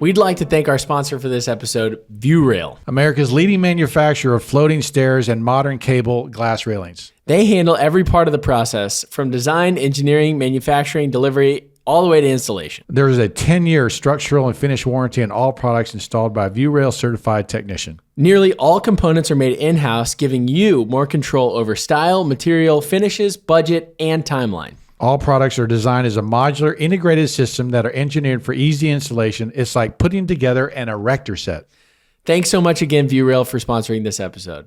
We'd like to thank our sponsor for this episode, ViewRail. America's leading manufacturer of floating stairs and modern cable glass railings. They handle every part of the process, from design, engineering, manufacturing, delivery, all the way to installation. There is a 10-year structural and finish warranty on all products installed by ViewRail certified technician. Nearly all components are made in-house, giving you more control over style, material, finishes, budget, and timeline. All products are designed as a modular integrated system that are engineered for easy installation. It's like putting together an erector set. Thanks so much again, ViewRail, for sponsoring this episode.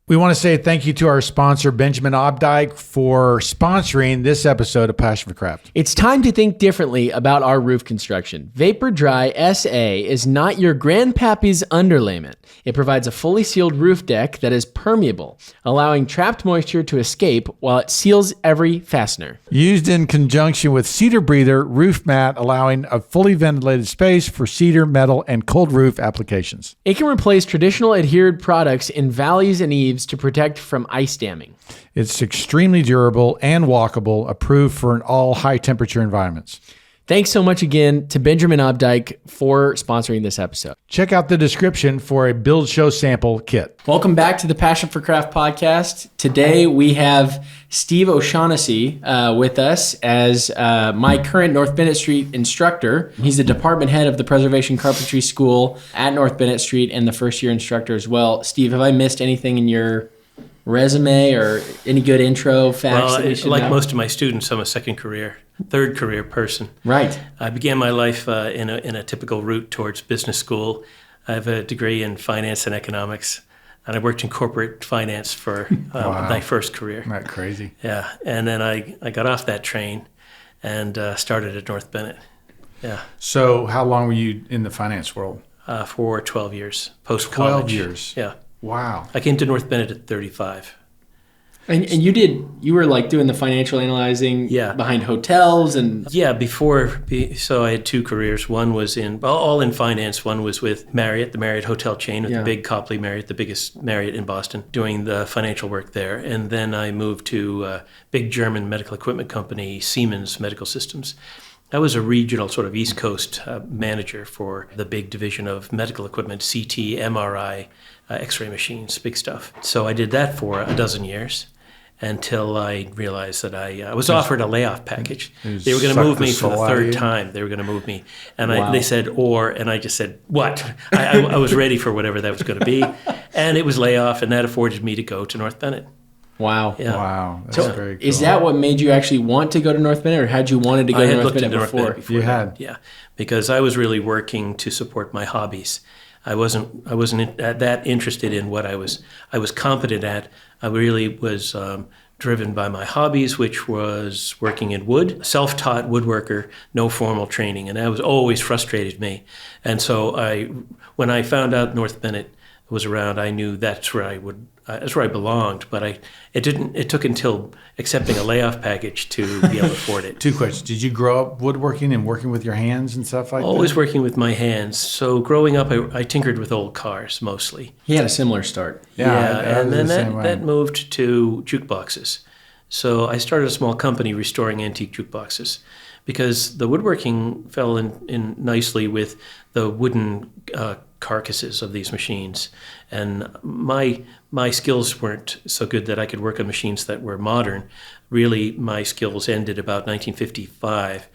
We want to say thank you to our sponsor, Benjamin Obdike, for sponsoring this episode of Passion for Craft. It's time to think differently about our roof construction. Vapor Dry SA is not your grandpappy's underlayment. It provides a fully sealed roof deck that is permeable, allowing trapped moisture to escape while it seals every fastener. Used in conjunction with Cedar Breather Roof Mat, allowing a fully ventilated space for cedar, metal, and cold roof applications. It can replace traditional adhered products in valleys and eaves to protect from ice damming. It's extremely durable and walkable, approved for all high temperature environments. Thanks so much again to Benjamin Obdike for sponsoring this episode. Check out the description for a build show sample kit. Welcome back to the Passion for Craft podcast. Today we have Steve O'Shaughnessy with us as my current North Bennet Street instructor. He's the department head of the Preservation Carpentry School at North Bennet Street and the first year instructor as well. Steve, have I missed anything in your resume or any good intro facts that we should like know? most of my students, I'm a third career person. Right. I began my life in a typical route towards business school. I have a degree in finance and economics, and I worked in corporate finance for my first career. Isn't that crazy? Yeah, and then I got off that train and started at North Bennet. Yeah. So how long were you in the finance world? For 12 years, post-college. 12 years? Yeah. Wow. I came to North Bennet at 35. And you were like doing the financial analyzing behind hotels and... Yeah, so I had two careers. One was all in finance. One was with Marriott, the Marriott hotel chain, with the big Copley Marriott, the biggest Marriott in Boston, doing the financial work there. And then I moved to a big German medical equipment company, Siemens Medical Systems. I was a regional sort of East Coast manager for the big division of medical equipment, CT, MRI, X-ray machines, big stuff. So I did that for a dozen years until I realized that I was offered a layoff package. They were going to move me for the third time. They were going to move me. And they said, and I just said, what? I was ready for whatever that was going to be. And it was layoff, and that afforded me to go to North Bennet. Wow. Yeah. Wow. That's very cool. Is that what made you actually want to go to North Bennet, or had you wanted to go to North Bennet before? You had? Yeah, because I was really working to support my hobbies. I wasn't that interested in what I was competent at. I really was driven by my hobbies, which was working in wood, self-taught woodworker, no formal training, and that was always frustrated me. And so when I found out North Bennet was around, I knew that's where I belonged. But it took until accepting a layoff package to be able to afford it. Two questions. Did you grow up woodworking and working with your hands and stuff like that? Always working with my hands. So growing up, I tinkered with old cars mostly. He had a similar start. Yeah, and then that moved to jukeboxes. So I started a small company restoring antique jukeboxes, because the woodworking fell in nicely with the wooden carcasses of these machines. And my skills weren't so good that I could work on machines that were modern. Really, my skills ended about 1955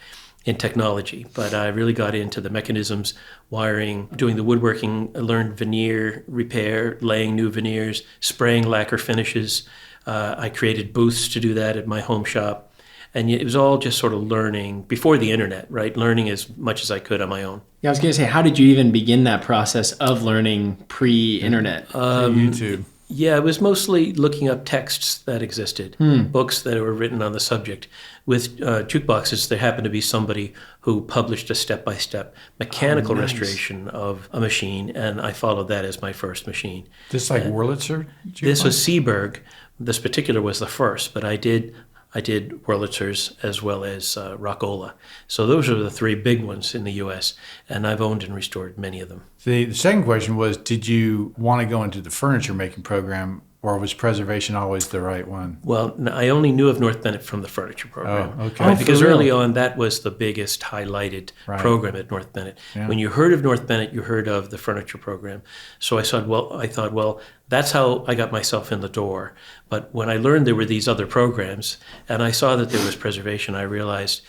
in technology, but I really got into the mechanisms, wiring, doing the woodworking. I learned veneer repair, laying new veneers, spraying lacquer finishes. I created booths to do that at my home shop. And it was all just sort of learning before the internet, right? Learning as much as I could on my own. Yeah, I was going to say, how did you even begin that process of learning pre-internet? YouTube. Yeah, it was mostly looking up texts that existed, books that were written on the subject. With jukeboxes, there happened to be somebody who published a step-by-step mechanical restoration of a machine, and I followed that as my first machine. This like Wurlitzer jukebox? This was Seeburg. This particular was the first, but I did Wurlitzers as well as Rockola. So those are the three big ones in the U.S., and I've owned and restored many of them. The second question was, did you want to go into the furniture making program Or was preservation always the right one? Well, I only knew of North Bennet from the furniture program. Oh, okay. Right, because for real? early on, that was the biggest highlighted program at North Bennet. Yeah. When you heard of North Bennet, you heard of the furniture program. So I thought, well, that's how I got myself in the door. But when I learned there were these other programs, and I saw that there was preservation, I realized,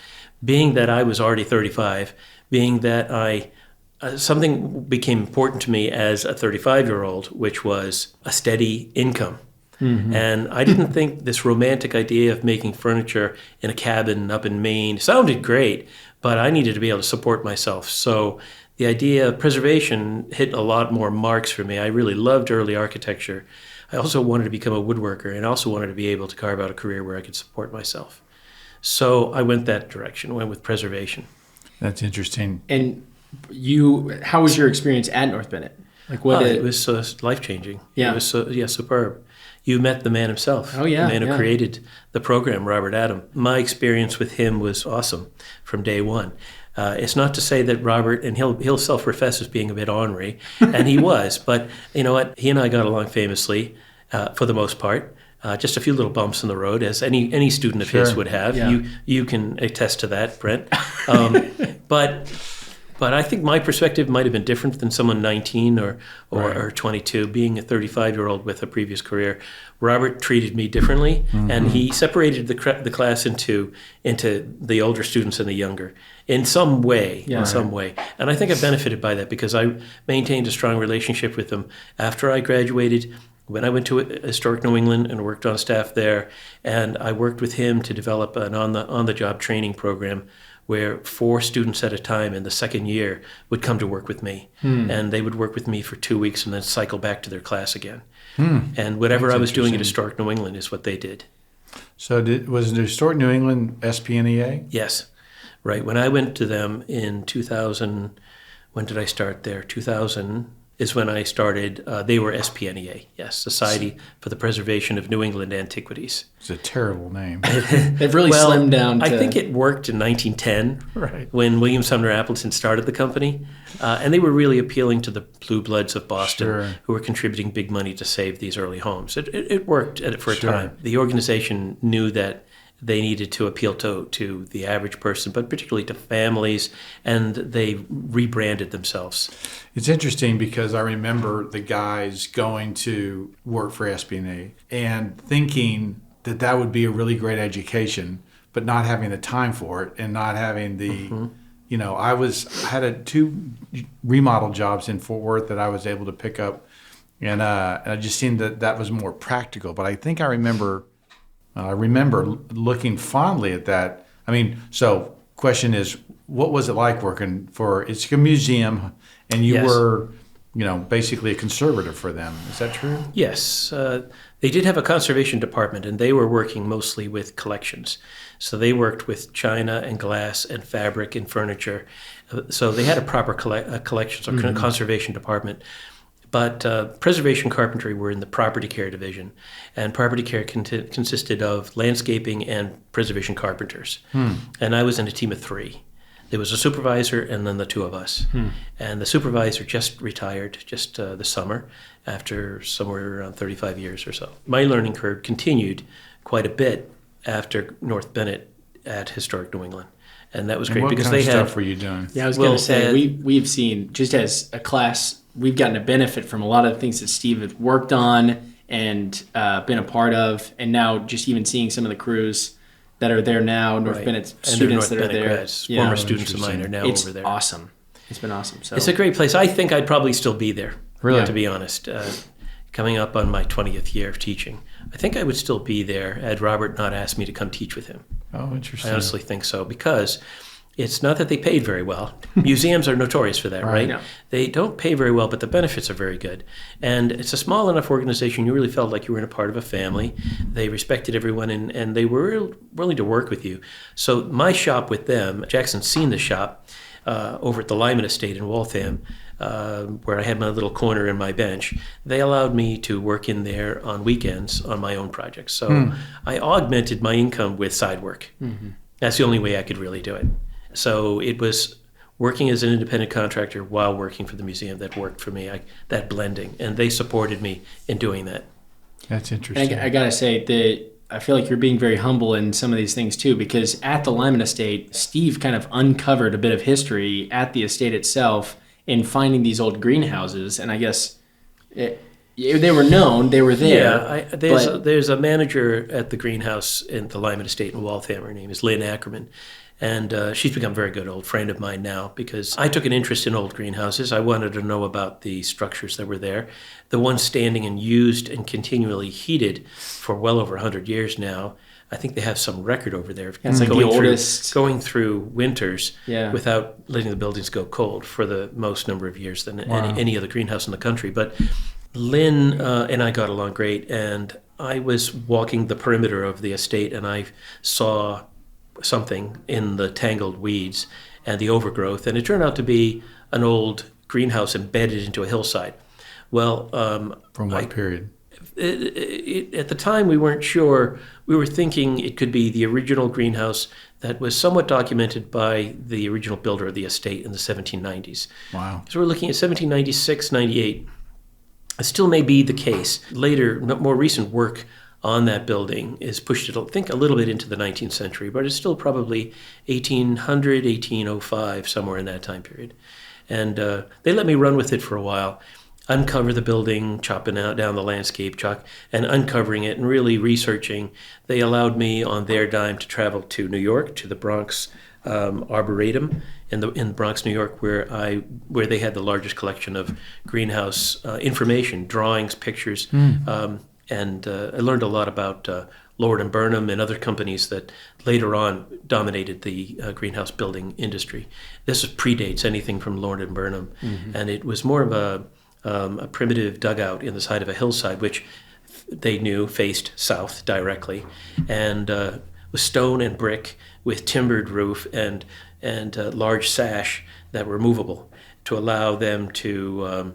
being that I was already 35, being that something became important to me as a 35-year-old, which was a steady income. Mm-hmm. And I didn't think this romantic idea of making furniture in a cabin up in Maine sounded great, but I needed to be able to support myself. So the idea of preservation hit a lot more marks for me. I really loved early architecture. I also wanted to become a woodworker and also wanted to be able to carve out a career where I could support myself. So I went that direction, went with preservation. That's interesting. And how was your experience at North Bennet? Like it was life-changing. Yeah. It was superb. You met the man himself. Oh, yeah. The man who created the program, Robert Adam. My experience with him was awesome from day one. It's not to say that Robert, and he'll self-profess as being a bit ornery, and he was, but you know what? He and I got along famously for the most part. Just a few little bumps in the road, as any student of his would have. Yeah. You can attest to that, Brent. But I think my perspective might have been different than someone 19 or 22. Being a 35-year-old with a previous career, Robert treated me differently, and he separated the class into the older students and the younger in some way. And I think I benefited by that because I maintained a strong relationship with them after I graduated. When I went to Historic New England and worked on staff there, and I worked with him to develop an on-the-job training program where 4 students at a time in the second year would come to work with me. And they would work with me for 2 weeks and then cycle back to their class again. And whatever I was doing at Historic New England is what they did. So was Historic New England SPNEA? Yes. Right. When I went to them in 2000, when did I start there? 2000 is when I started. They were SPNEA, yes, Society for the Preservation of New England Antiquities. It's a terrible name. They've really slimmed down to... I think it worked in 1910 when William Sumner Appleton started the company. And they were really appealing to the blue bloods of Boston who were contributing big money to save these early homes. It worked for a time. The organization knew that they needed to appeal to the average person, but particularly to families, and they rebranded themselves. It's interesting because I remember the guys going to work for SPNA and thinking that would be a really great education, but not having the time for it and not having the, I had 2 remodel jobs in Fort Worth that I was able to pick up, and I just seen that was more practical. But I think I remember looking fondly at that. I mean, so question is, what was it like working for, it's a museum, and you were, basically a conservator for them. Is that true? Yes. They did have a conservation department, and they were working mostly with collections. So they worked with china and glass and fabric and furniture. So they had a proper collections or conservation department. But Preservation Carpentry were in the property care division, and property care consisted of landscaping and preservation carpenters. And I was in a team of 3. There was a supervisor and then the 2 of us. And the supervisor just retired this summer after somewhere around 35 years or so. My learning curve continued quite a bit after North Bennet at Historic New England. And that was great because they had... What kind of stuff were you doing? Yeah, I was going to say, we've seen, just as a class, we've gotten a benefit from a lot of the things that Steve had worked on and been a part of, and now just even seeing some of the crews that are there now, North Bennet students that are there. Grads, former students of mine are now over there. It's awesome. It's been awesome. So it's a great place. I think I'd probably still be there, really, to be honest. Coming up on my 20th year of teaching, I think I would still be there had Robert not asked me to come teach with him. Oh, interesting. I honestly think so, because it's not that they paid very well. Museums are notorious for that, right? Yeah. They don't pay very well, but the benefits are very good. And it's a small enough organization, you really felt like you were in a part of a family. They respected everyone, and they were willing to work with you. So my shop with them, Jackson's seen the shop over at the Lyman Estate in Waltham, where I had my little corner and my bench. They allowed me to work in there on weekends on my own projects. So I augmented my income with side work. That's the only way I could really do it. So it was working as an independent contractor while working for the museum that worked for me, that blending, and they supported me in doing that. That's interesting. I got to say that I feel like you're being very humble in some of these things too, because at the Lyman Estate, Steve kind of uncovered a bit of history at the estate itself in finding these old greenhouses. And I guess they were known, they were there. Yeah, there's a manager at the greenhouse in the Lyman Estate in Waltham. Her name is Lynn Ackerman. And she's become a very good old friend of mine now because I took an interest in old greenhouses. I wanted to know about the structures that were there. The ones standing and used and continually heated for well over 100 years now. I think they have some record over there. It's like the oldest. Going through winters without letting the buildings go cold for the most number of years than any other greenhouse in the country. But Lynn and I got along great, and I was walking the perimeter of the estate, and I saw something in the tangled weeds and the overgrowth, and it turned out to be an old greenhouse embedded into a hillside. Well, from what period? At the time, we weren't sure. We were thinking it could be the original greenhouse that was somewhat documented by the original builder of the estate in the 1790s. Wow. So we're looking at 1796, 98. It still may be the case. Later, more recent work on that building is pushed it, I think, a little bit into the 19th century, but it's still probably 1800, 1805, somewhere in that time period. And they let me run with it for a while, uncover the building, chopping down the landscape, and uncovering it and really researching. They allowed me on their dime to travel to New York, to the Bronx Arboretum in the Bronx, New York, where they had the largest collection of greenhouse information, drawings, pictures, and I learned a lot about Lord & Burnham and other companies that later on dominated the greenhouse building industry. This predates anything from Lord & Burnham, and it was more of a primitive dugout in the side of a hillside, which they knew faced south directly, and was stone and brick with timbered roof and large sash that were movable to allow them to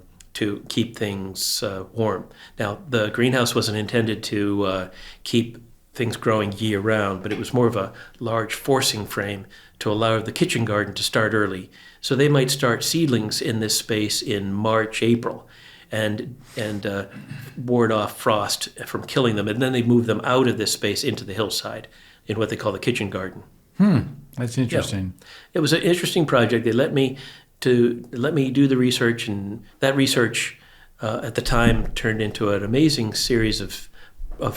keep things warm. Now, the greenhouse wasn't intended to keep things growing year-round, but it was more of a large forcing frame to allow the kitchen garden to start early. So they might start seedlings in this space in March, April, and ward off frost from killing them, and then they move them out of this space into the hillside in what they call the kitchen garden. That's interesting. Yeah. It was an interesting project. They let me do the research, and that research at the time turned into an amazing series of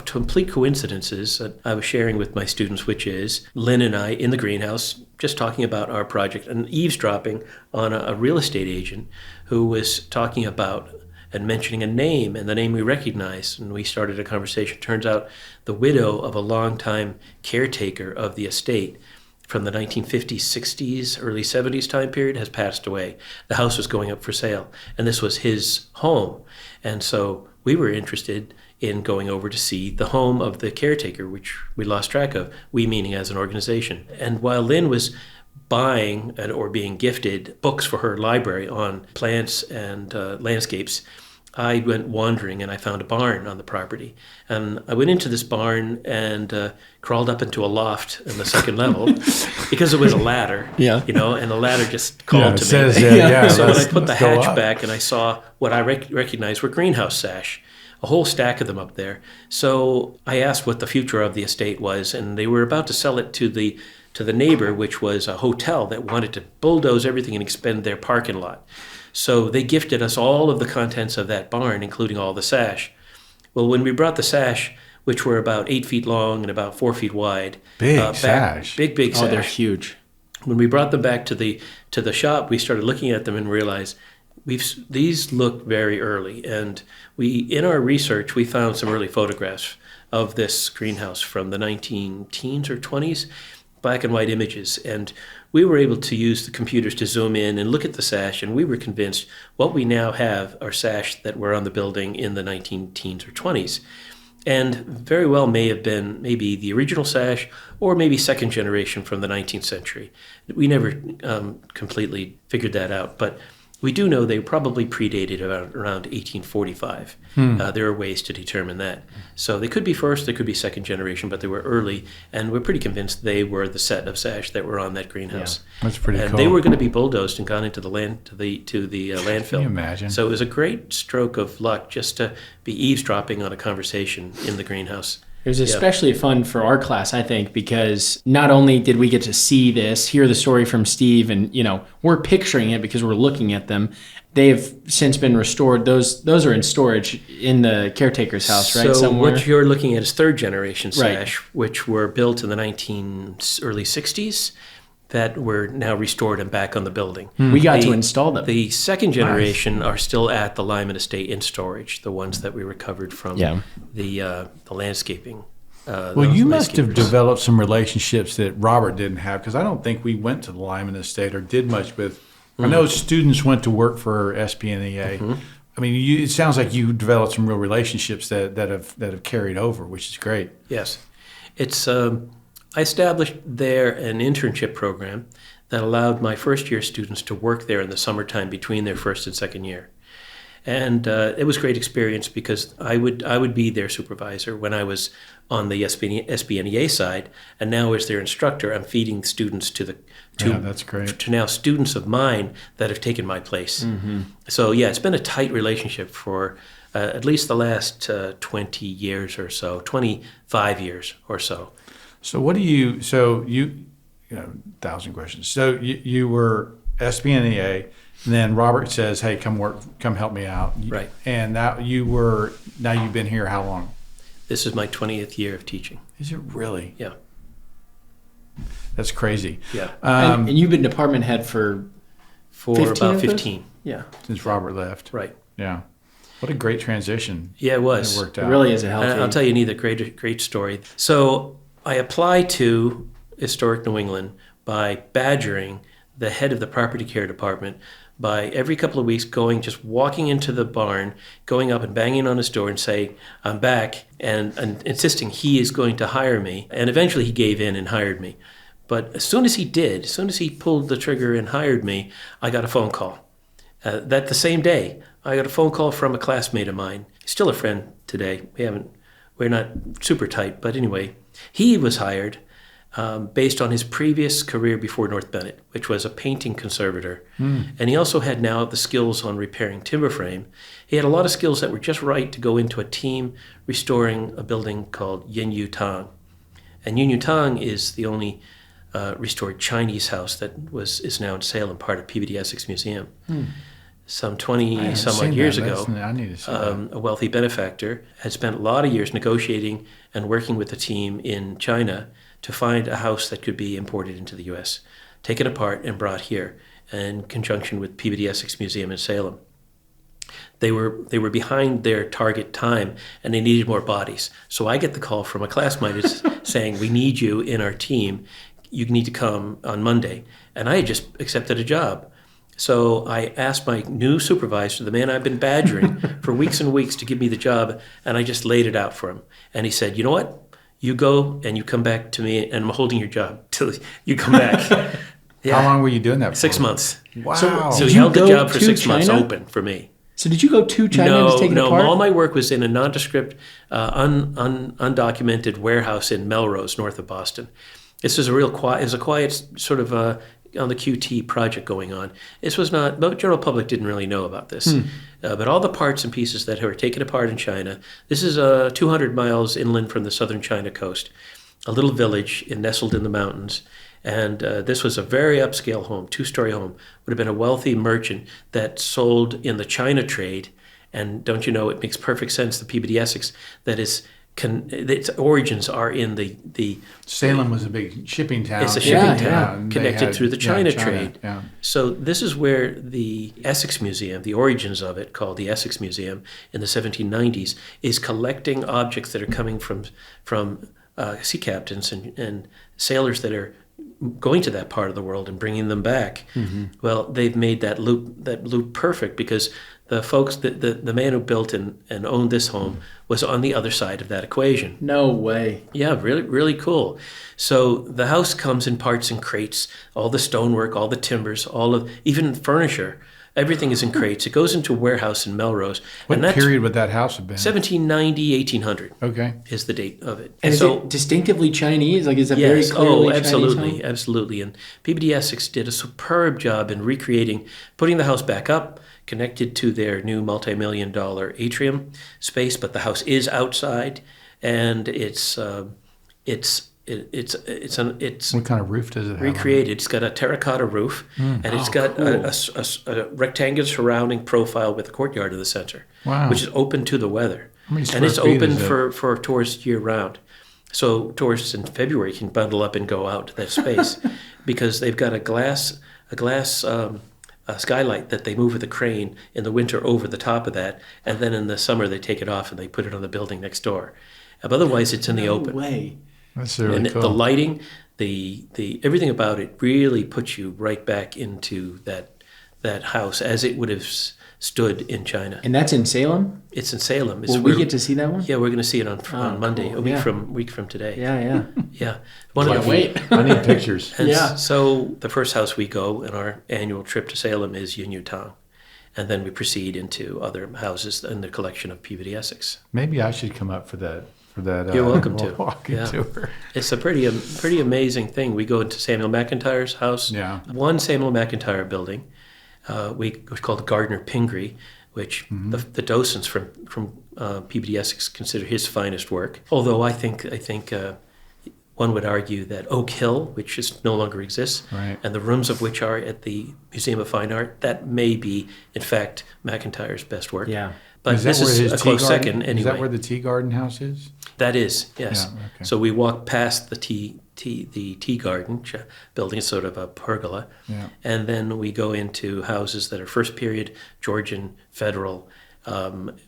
complete coincidences that I was sharing with my students, which is Lynn and I in the greenhouse just talking about our project and eavesdropping on a real estate agent who was talking about and mentioning a name, and the name we recognized, and we started a conversation. Turns out the widow of a longtime caretaker of the estate from the 1950s, 60s, early 70s time period has passed away. The house was going up for sale, and this was his home. And so we were interested in going over to see the home of the caretaker, which we lost track of, we meaning as an organization. And while Lynn was buying or being gifted books for her library on plants and landscapes, I went wandering and I found a barn on the property. And I went into this barn and crawled up into a loft in the second level because it was a ladder, and the ladder just called to me. So when I put the hatch back and I saw what I recognized were greenhouse sash, a whole stack of them up there. So I asked what the future of the estate was, and they were about to sell it to the neighbor, which was a hotel that wanted to bulldoze everything and expand their parking lot. So they gifted us all of the contents of that barn, including all the sash. Well, when we brought the sash, which were about 8 feet long and about 4 feet wide, big sash. Big sash. Oh, they're huge. When we brought them back to the shop, we started looking at them and realized these look very early. And in our research, we found some early photographs of this greenhouse from the 19-teens or 20s, black and white images. And we were able to use the computers to zoom in and look at the sash, and we were convinced what we now have are sash that were on the building in the 19-teens or 20s. And very well may have been maybe the original sash or maybe second generation from the 19th century. We never completely figured that out, but We do know they probably predated around 1845. There are ways to determine that. So they could be first, they could be second generation, but they were early, and we're pretty convinced they were the set of sash that were on that greenhouse. Yeah, that's pretty cool. And they were going to be bulldozed and gone into the landfill. Can you imagine? So it was a great stroke of luck just to be eavesdropping on a conversation in the greenhouse. It was especially fun for our class, I think, because not only did we get to see this, hear the story from Steve, and we're picturing it because we're looking at them. They have since been restored. Those are in storage in the caretaker's house, right? So somewhere. What you're looking at is third generation sash, Right. which were built in the early 60s. That were now restored and back on the building. We got to install them. The second generation are still at the Lyman Estate in storage, the ones that we recovered from the landscaping. Well, you must have developed some relationships that Robert didn't have, because I don't think we went to the Lyman Estate or did much with. I know students went to work for SBNEA. I mean, it sounds like you developed some real relationships that have carried over, which is great. Yes, it's. I established there an internship program that allowed my first-year students to work there in the summertime between their first and second year. And it was a great experience because I would be their supervisor when I was on the SBNEA side, and now as their instructor, I'm feeding students that's great. To now students of mine that have taken my place. So it's been a tight relationship for at least the last 20 years or so, 25 years or so. So what do you 1,000 questions. So you were SBNEA, and then Robert says, "Hey, come help me out." Right. And now you've been here how long? This is my 20th year of teaching. Is it really? Yeah. That's crazy. Yeah. And you've been department head for 15 about of those? 15. Yeah. Since Robert left. Right. Yeah. What a great transition. Yeah, it was. It worked out. It really is a healthy. I'll tell you another great story. So I applied to Historic New England by badgering the head of the property care department by every couple of weeks walking into the barn, going up and banging on his door and saying, "I'm back," and insisting he is going to hire me. And eventually he gave in and hired me. But as soon as he pulled the trigger and hired me, I got a phone call. That the same day, I got a phone call from a classmate of mine. He's still a friend today. We're not super tight, but anyway, he was hired based on his previous career before North Bennet, which was a painting conservator. And he also had now the skills on repairing timber frame. He had a lot of skills that were just right to go into a team restoring a building called Yin Yu Tang. And Yin Yu Tang is the only restored Chinese house that is now in sale and part of Peabody Essex Museum. Some 20-some-odd years ago, I need to see that. a wealthy benefactor had spent a lot of years negotiating and working with a team in China to find a house that could be imported into the U.S., taken apart and brought here in conjunction with Peabody Essex Museum in Salem. They were behind their target time, and they needed more bodies. So I get the call from a classmate saying, "We need you in our team. You need to come on Monday." And I had just accepted a job. So I asked my new supervisor, the man I've been badgering for weeks and weeks, to give me the job, and I just laid it out for him. And he said, "You know what? You go and you come back to me, and I'm holding your job till you come back." Yeah. How long were you doing that for? 6 months. Wow. So he you held the go job for to 6 months China? open for me. So did you go to China to take it apart? No. All my work was in a nondescript, undocumented warehouse in Melrose, north of Boston. This was a quiet sort of on the QT project going on. This was not, the general public didn't really know about this. But all the parts and pieces that were taken apart in China, this is 200 miles inland from the southern China coast, a little village nestled in the mountains. And this was a very upscale home, two-story home. Would have been a wealthy merchant that sold in the China trade. And don't you know, it makes perfect sense, the Peabody Essex, that is, its origins are in the Salem was a big shipping town. It's a shipping Yeah. town connected through the China trade. Yeah. So this is where the Essex Museum, the origins of it, called the Essex Museum in the 1790s, is collecting objects that are coming from sea captains and sailors that are going to that part of the world and bringing them back. Well, they've made that loop perfect, because the folks, the man who built and owned this home was on the other side of that equation. No way. Yeah, really, really cool. So the house comes in parts and crates, all the stonework, all the timbers, even furniture Everything is in crates. It goes into a warehouse in Melrose. What and that's period would that house have been? 1790, 1800 Okay. is the date of it. And is it distinctively Chinese? Like, is it very Yes. clearly Oh, absolutely, Chinese home? absolutely. And PBD Essex did a superb job in recreating, putting the house back up, connected to their new multi-million-dollar atrium space. But the house is outside, and it's What kind of roof does it have? recreated. It's got a terracotta roof, and it's got a rectangular surrounding profile with a courtyard in the center, Wow. which is open to the weather. How many And it's square feet open is it? for tourists year round. So tourists in February can bundle up and go out to that space because they've got a glass skylight that they move with a crane in the winter over the top of that, and then in the summer they take it off and they put it on the building next door. Otherwise, it's in the open. No way. That's really And cool. the lighting, the everything about it really puts you right back into that house as it would have stood in China. And that's in Salem? It's in Salem. Will we get to see that one? Yeah, we're going to see it on Monday, cool. a week Yeah. week from today. Yeah. Yeah. Can't wait. I need pictures. And Yeah. so the first house we go in our annual trip to Salem is Yun Yu Tang. And then we proceed into other houses in the collection of Peabody Essex. Maybe I should come up for that. You're welcome to. walking Yeah. tour. It's a pretty amazing thing. We go into Samuel McIntyre's house. Yeah. One Samuel McIntyre building. We called the Gardner Pingree, which the docents from PBD Essex consider his finest work. Although I think one would argue that Oak Hill, which no longer exists, Right. and the rooms of which are at the Museum of Fine Art, that may be, in fact, McIntyre's best work. Yeah. But Is that this where is his a tea close garden? second anyway. Is that where the tea garden house is? That is, yes. Yeah, okay. So we walk past the tea garden building, it's sort of a pergola, Yeah. and then we go into houses that are first period, Georgian, Federal.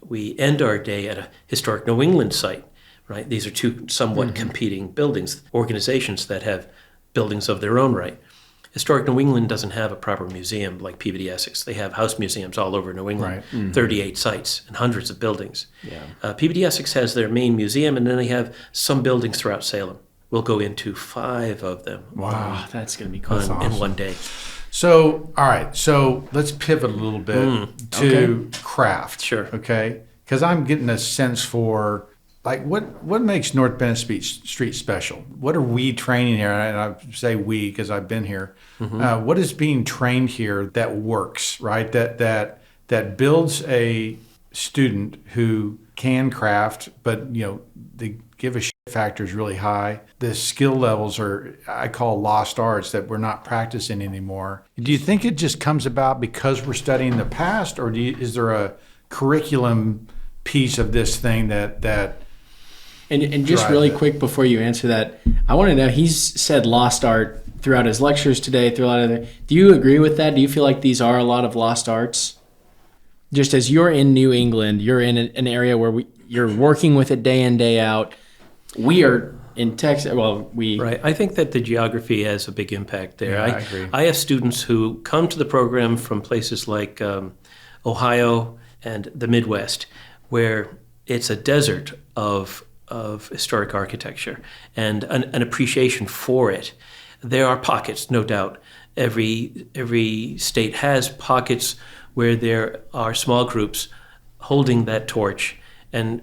We end our day at a historic New England site, right? These are two somewhat competing buildings, organizations that have buildings of their own right. Historic New England doesn't have a proper museum like PBD Essex. They have house museums all over New England, 38 sites and hundreds of buildings. Yeah. PBD Essex has their main museum, and then they have some buildings throughout Salem. We'll go into 5 of them Wow, that's going to be cool. in one day. So, all right. So let's pivot a little bit to craft. Sure. Okay. Because I'm getting a sense for like what makes North Bennet Street special. What are we training here? And I say we because I've been here. What is being trained here that works, right? That builds a student who can craft, but the give a shit factor is really high. The skill levels are, I call lost arts that we're not practicing anymore. Do you think it just comes about because we're studying the past, or is there a curriculum piece of this thing that And just really quick before you answer that, I want to know, he's said lost art throughout his lectures today, through a lot of the, do you agree with that? Do you feel like these are a lot of lost arts? Just as you're in New England, you're in an area where you're working with it day in, day out. We are in Texas. Well, Right. I think that the geography has a big impact there. Yeah, I agree. I have students who come to the program from places like Ohio and the Midwest, where it's a desert of historic architecture and an appreciation for it. There are pockets, no doubt. Every state has pockets where there are small groups holding that torch and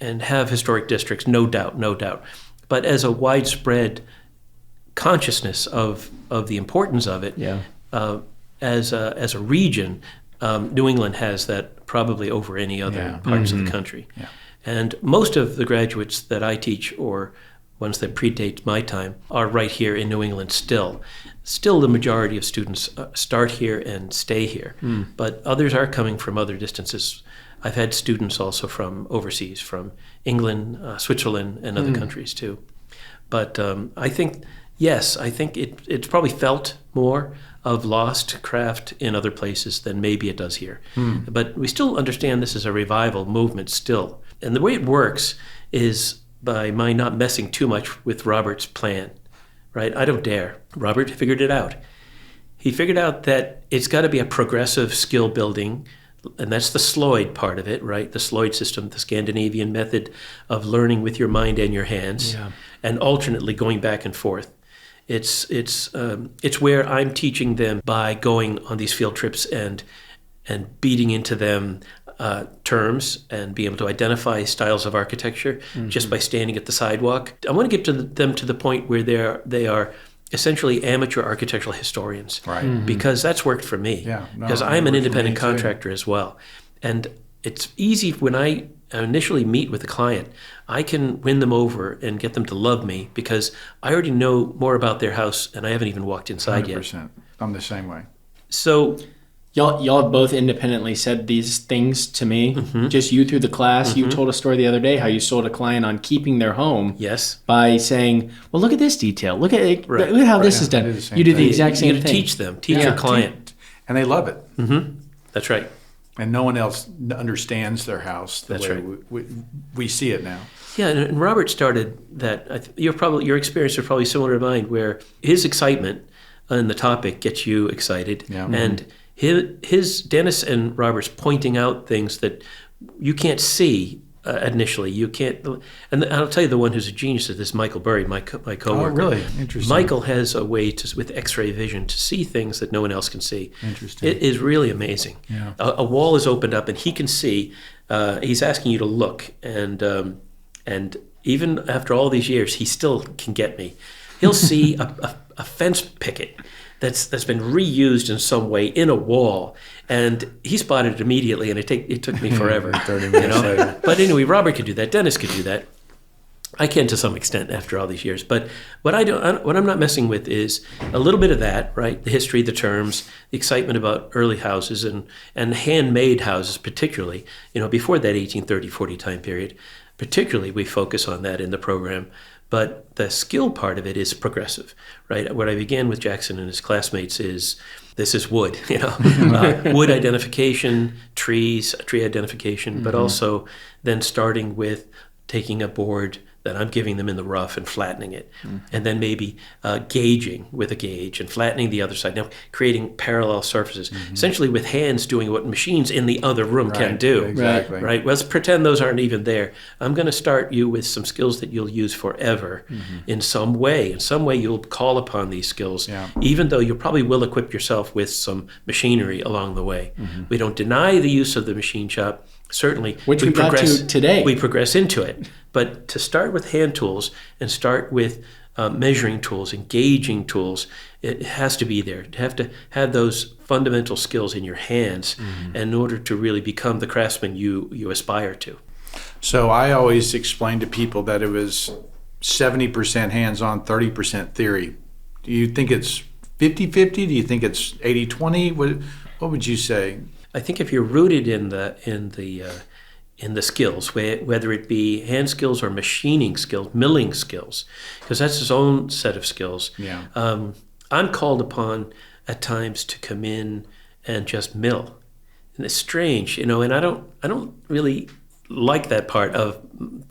have historic districts, no doubt. But as a widespread consciousness of the importance of it, as a region, New England has that probably over any other parts of the country. Yeah. And most of the graduates that I teach, or ones that predate my time, are right here in New England still. Still, the majority of students start here and stay here, but others are coming from other distances. I've had students also from overseas, from England, Switzerland, and other countries too. But I think it's probably felt more of lost craft in other places than maybe it does here. But we still understand this is a revival movement still. And the way it works is by my not messing too much with Robert's plan, right? I don't dare. Robert figured it out. He figured out that it's got to be a progressive skill building, and that's the Sloyd part of it, right? The Sloyd system, the Scandinavian method of learning with your mind and your hands, and alternately going back and forth. It's where I'm teaching them by going on these field trips and and beating into them terms and being able to identify styles of architecture just by standing at the sidewalk. I want to get them to the point where they are essentially amateur architectural historians, right? Because that's worked for me. Yeah, because I'm an independent contractor as well, and it's easy when I initially meet with a client. I can win them over and get them to love me because I already know more about their house and I haven't even walked inside 100%. yet. I'm the same way. So y'all have both independently said these things to me. Just you through the class. You told a story the other day how you sold a client on keeping their home. Yes. By saying, "Well, look at this detail. Look at it. Right. Look at how this is done." You do the exact same you thing. Teach them. Teach your client. And they love it. That's right. And no one else understands their house the That's way right. we see it now. Yeah, and Robert started that. Your experience is probably similar to mine, where his excitement on the topic gets you excited, and his Dennis and Robert's pointing out things that you can't see initially. You can't, and I'll tell you the one who's a genius at this, Michael Burry, my coworker. Oh, really? Interesting. Michael has a way with X-ray vision to see things that no one else can see. Interesting. It is really amazing. Yeah. A wall is opened up and he can see. He's asking you to look, and even after all these years, he still can get me. He'll see a fence picket that's been reused in some way in a wall, and he spotted it immediately, and it took me forever. 30 minutes later. But anyway, Robert could do that. Dennis could do that. I can to some extent after all these years. But what I'm not messing with is a little bit of that, right? The history, the terms, the excitement about early houses and handmade houses, particularly. Before that 1830-40 time period, particularly we focus on that in the program. But the skill part of it is progressive, right? What I began with Jackson and his classmates is, this is wood, wood identification, tree identification, but also then starting with taking a board that I'm giving them in the rough and flattening it, and then maybe gauging with a gauge and flattening the other side. Now, creating parallel surfaces, essentially with hands doing what machines in the other room can do. Exactly. Right? Let's pretend those aren't even there. I'm going to start you with some skills that you'll use forever in some way. In some way, you'll call upon these skills, even though you probably will equip yourself with some machinery along the way. We don't deny the use of the machine shop. Certainly, which we got to today. We progress into it. But to start with hand tools and start with measuring tools, engaging tools, it has to be there. You have to have those fundamental skills in your hands in order to really become the craftsman you aspire to. So I always explain to people that it was 70% hands-on, 30% theory. Do you think it's 50-50? Do you think it's 80-20? What would you say? I think if you're rooted in the skills, whether it be hand skills or machining skills, milling skills, because that's its own set of skills. Yeah. I'm called upon at times to come in and just mill, and it's strange, and I don't really like that part of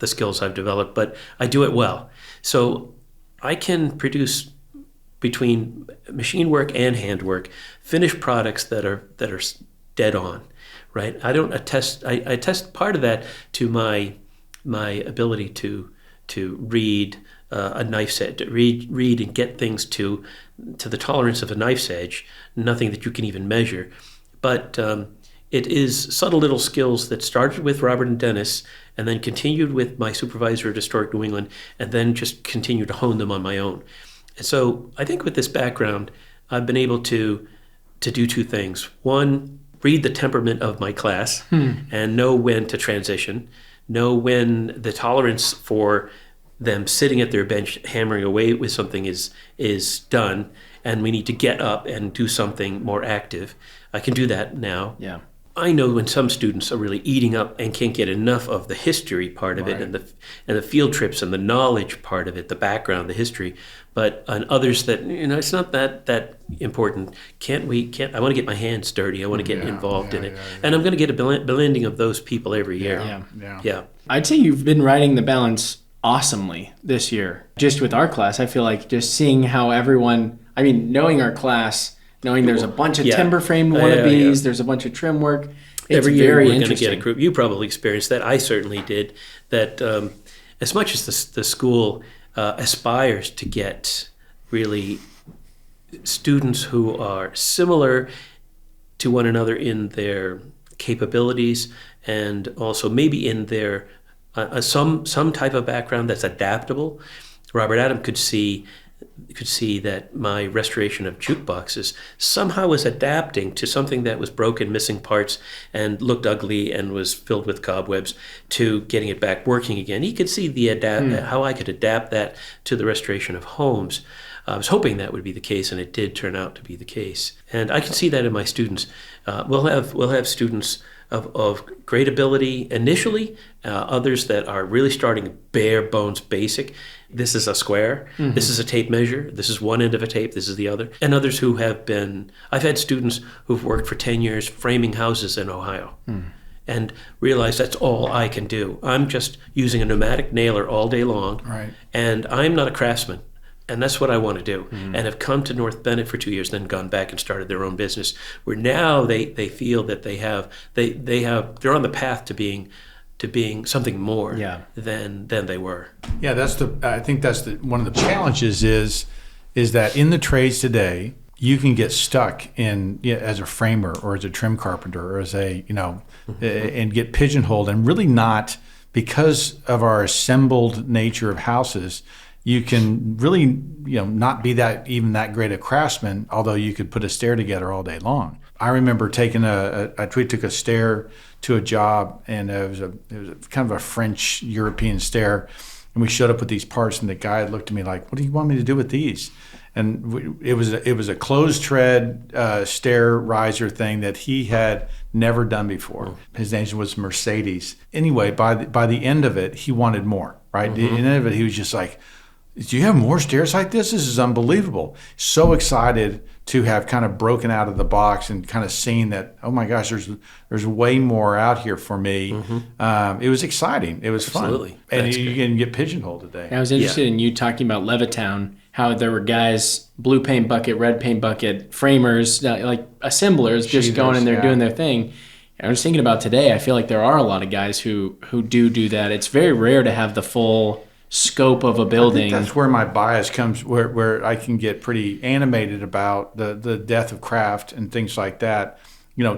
the skills I've developed, but I do it well. So I can produce between machine work and hand work finished products that are dead on, right? I attest part of that to my ability to read a knife's edge, read and get things to the tolerance of a knife's edge, nothing that you can even measure. But it is subtle little skills that started with Robert and Dennis and then continued with my supervisor at Historic New England and then just continued to hone them on my own. And so I think with this background, I've been able to do two things. One, read the temperament of my class and know when to transition, know when the tolerance for them sitting at their bench hammering away with something is done, and we need to get up and do something more active. I can do that now. Yeah. I know when some students are really eating up and can't get enough of the history part of it and the field trips and the knowledge part of it, the background, the history, but on others that it's not that important. I want to get my hands dirty. I want to get involved in it, and I'm going to get a blending of those people every year. Yeah. I'd say you've been riding the balance awesomely this year. Just with our class, I feel like just seeing how everyone. I mean, knowing our class. Knowing there's a bunch of timber frame wannabes, there's a bunch of trim work. It's every year very we're going to interesting. get a group. You probably experienced that. I certainly did. That as much as the school aspires to get really students who are similar to one another in their capabilities, and also maybe in their some type of background that's adaptable. Robert Adam could see that my restoration of jukeboxes somehow was adapting to something that was broken, missing parts, and looked ugly and was filled with cobwebs, to getting it back working again. He could see how I could adapt that to the restoration of homes. I was hoping that would be the case, and it did turn out to be the case. And I can see that in my students. We'll have students of great ability initially, others that are really starting bare bones basic. This is a square, this is a tape measure, this is one end of a tape, this is the other. And others who have been, I've had students who've worked for 10 years framing houses in Ohio. And realize that's all I can do. I'm just using a pneumatic nailer all day long, right. And I'm not a craftsman. And that's what I want to do. And have come to North Bennet for 2 years, then gone back and started their own business, where now they feel that they're on the path to being something more than they were. Yeah, I think that's one of the challenges is that in the trades today, you can get stuck in as a framer or as a trim carpenter or as a and get pigeonholed, and really not, because of our assembled nature of houses. You can really, not be that great a craftsman, although you could put a stair together all day long. I remember taking we took a stair to a job, and it was a kind of a French European stair, and we showed up with these parts, and the guy looked at me like, "What do you want me to do with these?" And it was a closed tread stair riser thing that he had never done before. His name was Mercedes. Anyway, by the end of it, he wanted more. Right? At the end of it, he was just like, "Do you have more stairs like this? This is unbelievable." So excited to have kind of broken out of the box and kind of seen that, oh my gosh, there's way more out here for me. It was exciting. It was Absolutely. fun. And you can get pigeonholed today. I was interested in you talking about Levittown, how there were guys, blue paint bucket, red paint bucket, framers, like assemblers, just going in there doing their thing. I was thinking about today, I feel like there are a lot of guys who do that. It's very rare to have the full scope of a building. I think that's where my bias comes, where I can get pretty animated about the death of craft and things like that.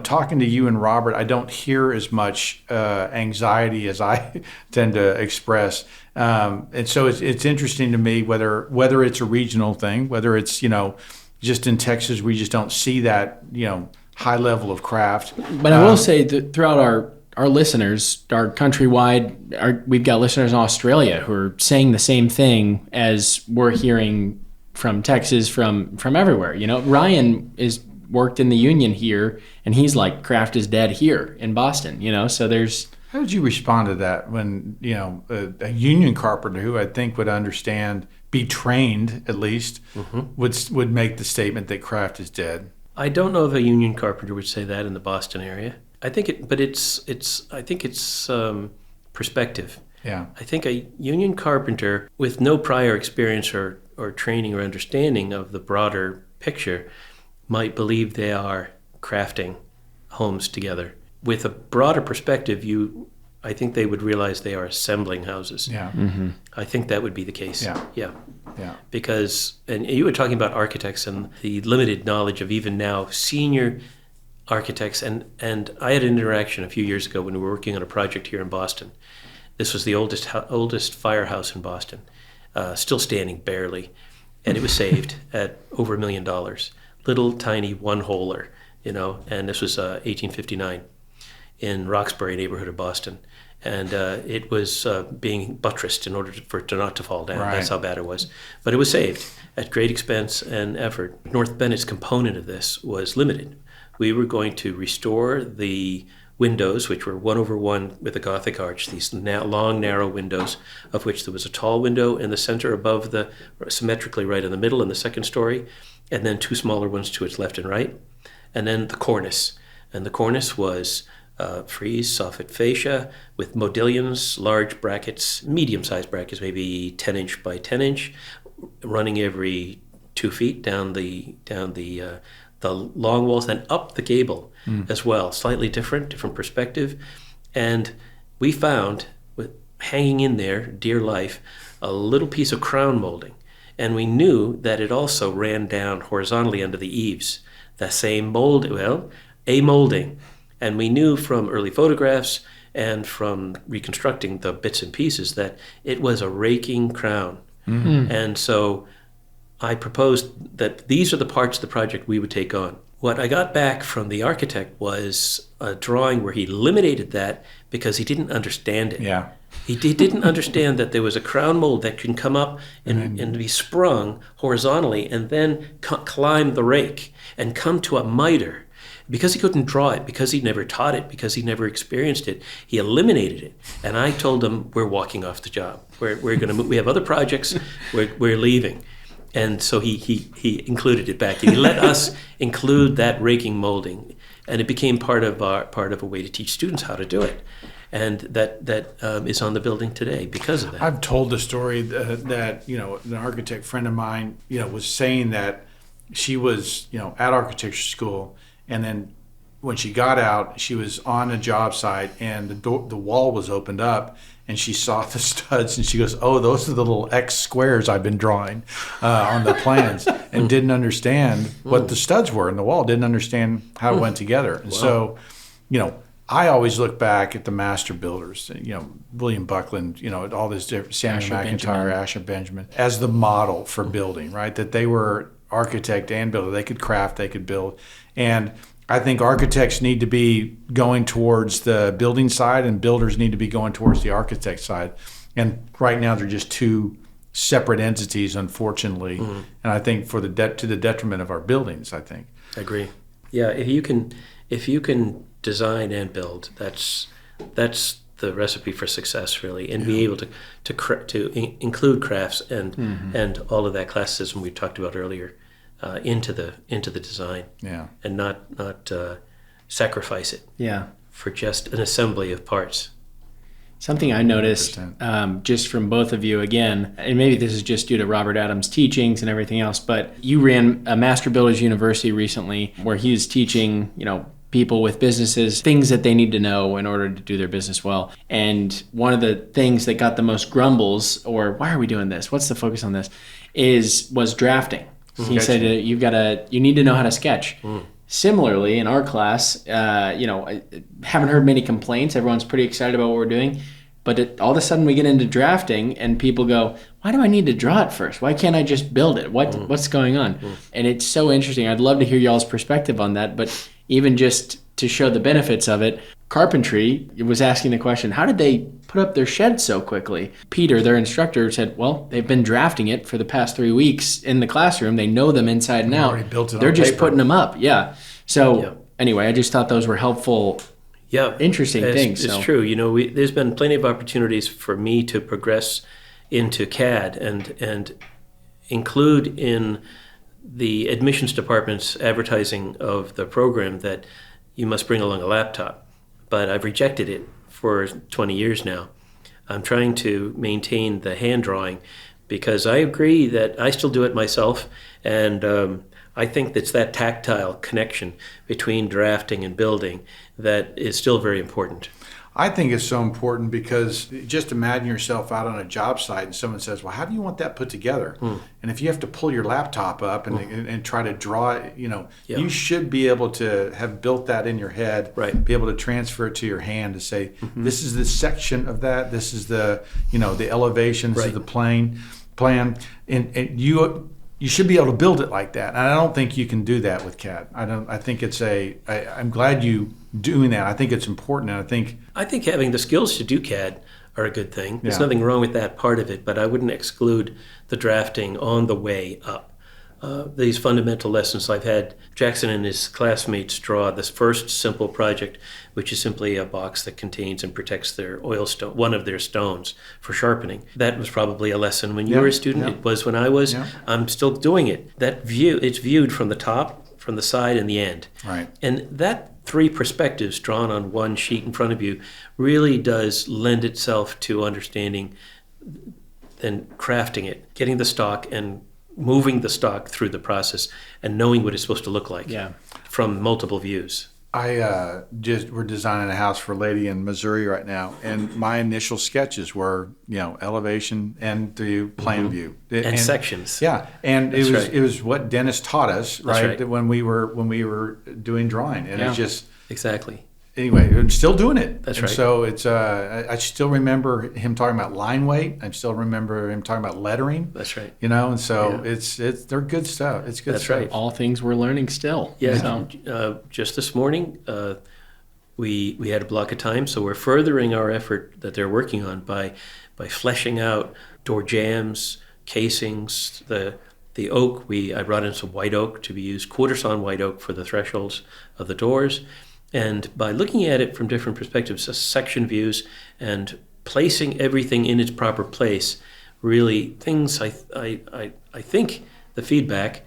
Talking to you and Robert, I don't hear as much anxiety as I tend to express. And so it's interesting to me whether it's a regional thing, whether it's, just in Texas, we just don't see that, high level of craft. But I will say that throughout our listeners, our countrywide, we've got listeners in Australia who are saying the same thing as we're hearing from Texas, from everywhere. Ryan is worked in the union here, and he's like, craft is dead here in Boston. So there's. How did you respond to that when a union carpenter who I think would understand, be trained at least, would make the statement that craft is dead? I don't know if a union carpenter would say that in the Boston area. I think it's perspective. Yeah. I think a union carpenter with no prior experience or training or understanding of the broader picture might believe they are crafting homes together. With a broader perspective, I think they would realize they are assembling houses. Yeah. I think that would be the case. Yeah. Because, and you were talking about architects and the limited knowledge of even now senior architects, and I had an interaction a few years ago when we were working on a project here in Boston. This was the oldest firehouse in Boston, still standing barely, and it was saved at over $1 million. Little tiny one-holer, and this was 1859 in Roxbury neighborhood of Boston, and it was being buttressed in order for it not to fall down. Right. That's how bad it was, but it was saved at great expense and effort. North Bennet's component of this was limited. We were going to restore the windows, which were 1/1 with a Gothic arch, these long, narrow windows, of which there was a tall window in the center above symmetrically right in the middle in the second story, and then 2 smaller ones to its left and right, and then the cornice. And the cornice was frieze, soffit fascia, with modillions, large brackets, medium-sized brackets, maybe 10-inch by 10-inch, running every 2 feet down the long walls, then up the gable as well. Slightly different perspective. And we found, with hanging in there, dear life, a little piece of crown molding. And we knew that it also ran down horizontally under the eaves. The same mold, a molding. And we knew from early photographs and from reconstructing the bits and pieces that it was a raking crown. Mm-hmm. And so I proposed that these are the parts of the project we would take on. What I got back from the architect was a drawing where he eliminated that because he didn't understand it. Yeah. He didn't understand that there was a crown mold that can come up and be sprung horizontally and then climb the rake and come to a miter. Because he couldn't draw it, because he never taught it, because he never experienced it, he eliminated it. And I told him, we're walking off the job. We're going to move. We have other projects. We're leaving. And so he included it back. He let us include that raking molding, and it became part of a way to teach students how to do it. And that is on the building today because of that. I've told the story that an architect friend of mine was saying that she was at architecture school, and then when she got out, she was on a job site, and the wall was opened up, and she saw the studs, and she goes, "Oh, those are the little X squares I've been drawing on the plans," and didn't understand what the studs were in the wall. Didn't understand how it went together, and so, I always look back at the master builders, William Buckland, all this different, Samuel McIntyre, Asher Benjamin, as the model for building, right? That they were architect and builder. They could craft, they could build. And I think architects need to be going towards the building side, and builders need to be going towards the architect side. And right now they're just two separate entities, unfortunately. Mm-hmm. And I think to the detriment of our buildings, I think. I agree. Yeah, if you can design and build, that's the recipe for success, really, and be able to include crafts and all of that classicism we talked about earlier into the design, and not sacrifice it, for just an assembly of parts. Something I noticed just from both of you again, and maybe this is just due to Robert Adams' teachings and everything else, but you ran a Master Builders University recently where he was teaching, people with businesses, things that they need to know in order to do their business well. And one of the things that got the most grumbles, or why are we doing this? What's the focus on this? Was drafting. He said you need to know how to sketch. Similarly, in our class, I haven't heard many complaints. Everyone's pretty excited about what we're doing. But all of a sudden we get into drafting and people go, why do I need to draw it first? Why can't I just build it? What's going on? And it's so interesting. I'd love to hear y'all's perspective on that. But even just to show the benefits of it, Carpentry was asking the question, how did they put up their shed so quickly? Peter, their instructor, said, well, they've been drafting it for the past 3 weeks in the classroom. They know them inside and out. They're just putting them up. Yeah. So anyway, I just thought those were helpful, interesting things. It's true. There's been plenty of opportunities for me to progress into CAD and include in the admissions department's advertising of the program that you must bring along a laptop. But I've rejected it for 20 years now. I'm trying to maintain the hand drawing because I agree that I still do it myself, and I think it's that tactile connection between drafting and building that is still very important. I think it's so important because just imagine yourself out on a job site and someone says, well, how do you want that put together? And if you have to pull your laptop up and try to draw it, you should be able to have built that in your head, be able to transfer it to your hand to say, this is the section of that, this is the, the elevation, this is the plan. And you should be able to build it like that. And I don't think you can do that with CAD. I think I'm glad you doing that. I think it's important. And I think having the skills to do CAD are a good thing. There's nothing wrong with that part of it, but I wouldn't exclude the drafting on the way up. These fundamental lessons I've had Jackson and his classmates draw this first simple project, which is simply a box that contains and protects their oil stone, one of their stones for sharpening. That was probably a lesson when you were a student. It was when I was. I'm still doing it. It's viewed from the top, from the side, and the end. Right. And that 3 perspectives drawn on one sheet in front of you really does lend itself to understanding and crafting it, getting the stock and moving the stock through the process and knowing what it's supposed to look like from multiple views. We're designing a house for a lady in Missouri right now, and my initial sketches were, elevation and the plan view and sections. Yeah, and That's it was what Dennis taught us, right? right. When we were doing drawing, and it's just exactly. Anyway, I'm still doing it. That's and right. So it's I still remember him talking about line weight. I still remember him talking about lettering. That's right. And so it's they're good stuff. It's good That's stuff. right. All things we're learning still. Yeah. So. Just this morning, we had a block of time, so we're furthering our effort that they're working on by fleshing out door jambs, casings, the oak. I brought in some white oak to be used, quarter-sawn white oak for the thresholds of the doors. And by looking at it from different perspectives, section views, and placing everything in its proper place, really things I think the feedback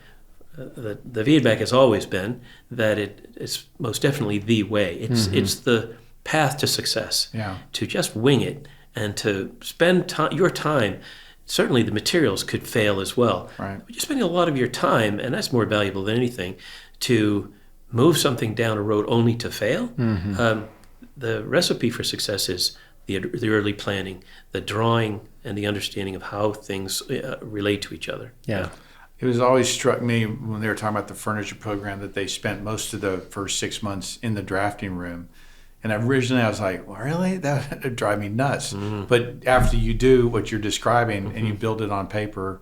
has always been that it's most definitely the way. It's the path to success. Yeah. To just wing it and to spend your time. Certainly the materials could fail as well. Right. But you're spending a lot of your time, and that's more valuable than anything, to move something down a road only to fail. The recipe for success is the early planning, the drawing, and the understanding of how things relate to each other. Yeah. It was always struck me when they were talking about the furniture program that they spent most of the first 6 months in the drafting room. And originally I was like, well, really? That would drive me nuts. But after you do what you're describing and you build it on paper,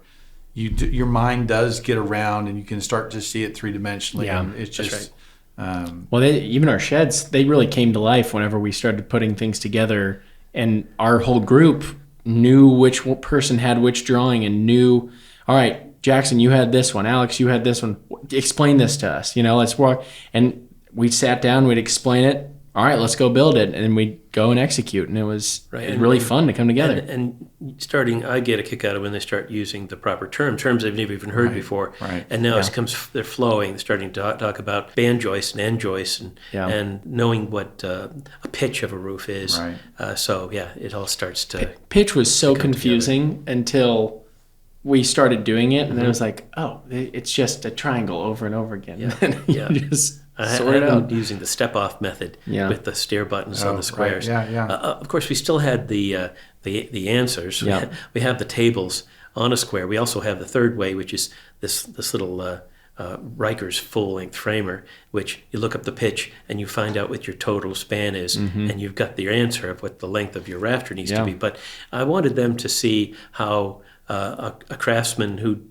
your mind does get around and you can start to see it three-dimensionally. Yeah, and it's just right. Well, even our sheds, they really came to life whenever we started putting things together, and our whole group knew which person had which drawing and knew, all right, Jackson, you had this one. Alex, you had this one. Explain this to us. Let's walk. And we sat down, we'd explain it. All right, let's go build it. And then we'd go and execute. And it was really fun to come together. And I get a kick out of when they start using the proper terms they've never even heard before. Right. And now they're flowing, they're starting to talk about band joists and end joists and knowing what a pitch of a roof is. Right. It all starts to... Pitch was so confusing until we started doing it. And then it was like, oh, it's just a triangle over and over again. Yeah. Just sort it out. Using the step-off method with the stair buttons on the squares. Right. Yeah. Of course, we still had the answers. Yeah. We have the tables on a square. We also have the third way, which is this little Riker's full-length framer, which you look up the pitch and you find out what your total span is, and you've got the answer of what the length of your rafter needs to be. But I wanted them to see how a craftsman who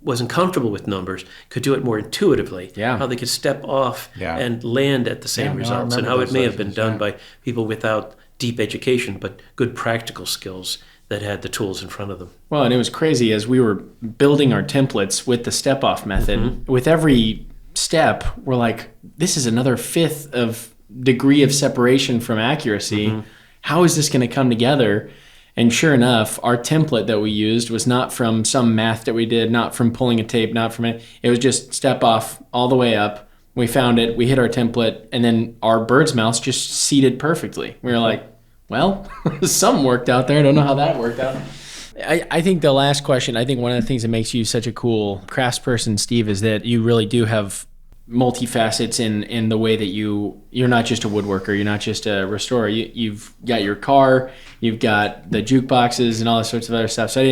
wasn't comfortable with numbers could do it more intuitively. How they could step off and land at the same results, and how it may have been done by people without deep education but good practical skills that had the tools in front of them. Well, and it was crazy as we were building our templates with the step-off method. With every step, we're like, this is another fifth of degree of separation from accuracy. How is this going to come together? And sure enough, our template that we used was not from some math that we did, not from pulling a tape, not from it. It was just step off all the way up. We found it, we hit our template, and then our bird's mouth just seated perfectly. We were like, well, something worked out there. I don't know how that worked out. I think the last question, I think one of the things that makes you such a cool craftsperson, Steve, is that you really do have multifacets in the way that you're not just a woodworker, you're not just a restorer. You've got your car, you've got the jukeboxes and all that sorts of other stuff. So I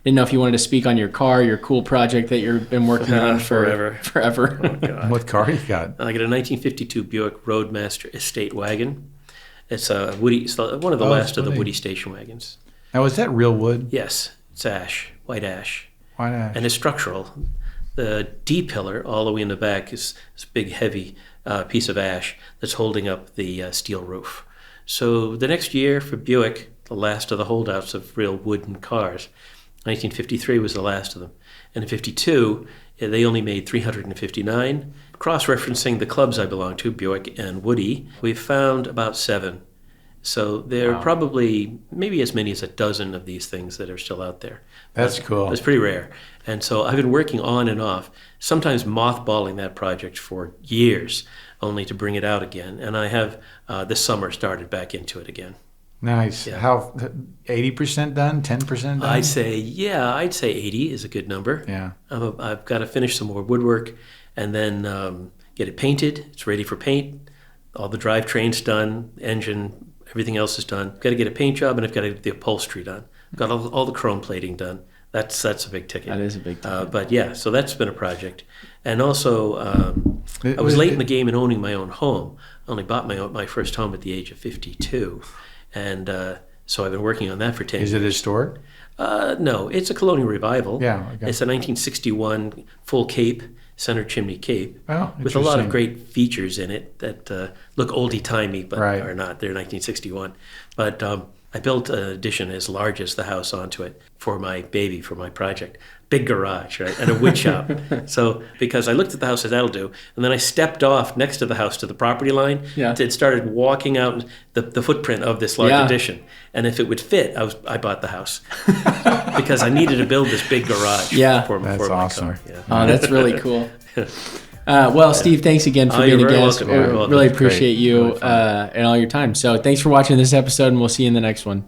didn't know if you wanted to speak on your car, your cool project that you've been working on forever. Oh, God. What car you got? I got a 1952 Buick Roadmaster Estate wagon. It's a Woody. It's one of the last of the Woody station wagons. Now, is that real wood? Yes, it's ash, white ash. White ash. And it's structural. The D-pillar all the way in the back is this big, heavy piece of ash that's holding up the steel roof. So the next year for Buick, the last of the holdouts of real wooden cars, 1953 was the last of them. And in 52, they only made 359. Cross-referencing the clubs I belong to, Buick and Woody, we found about 7. So there are probably maybe as many as a dozen of these things that are still out there. That's cool. It's pretty rare. And so I've been working on and off, sometimes mothballing that project for years, only to bring it out again. And I have this summer started back into it again. Nice. Yeah. How 80% done? 10% done? I'd say 80 is a good number. Yeah. I've got to finish some more woodwork and then get it painted. It's ready for paint. all the drivetrain's done, engine, everything else is done. Got to get a paint job, and I've got to get the upholstery done. Got all the chrome plating done. That's a big ticket. That is a big ticket. But yeah, so that's been a project. And also, I was late in the game in owning my own home. I only bought my first home at the age of 52. And so I've been working on that for 10 years. Is it historic? No, it's a colonial revival. Yeah. Okay. It's a 1961 full cape, center chimney cape, Oh, with a lot of interesting. great features in it that look oldie-timey, but Right. are not. They're 1961. But I built an addition as large as the house onto it for my baby, for my project. Big garage, right, and a wood shop. So because I looked at the house, I said, that'll do. And then I stepped off next to the house to the property line. Yeah. It started walking out the footprint of this large Yeah. addition. And if it would fit, I bought the house. Because I needed to build this big garage Yeah. for That's my awesome. car. Yeah. Oh, that's really cool. Well, Steve, thanks again for Oh, being you're a very guest. welcome. You're We welcome. really It's great. appreciate you Really fun. and all your time. So thanks for watching this episode, and we'll see you in the next one.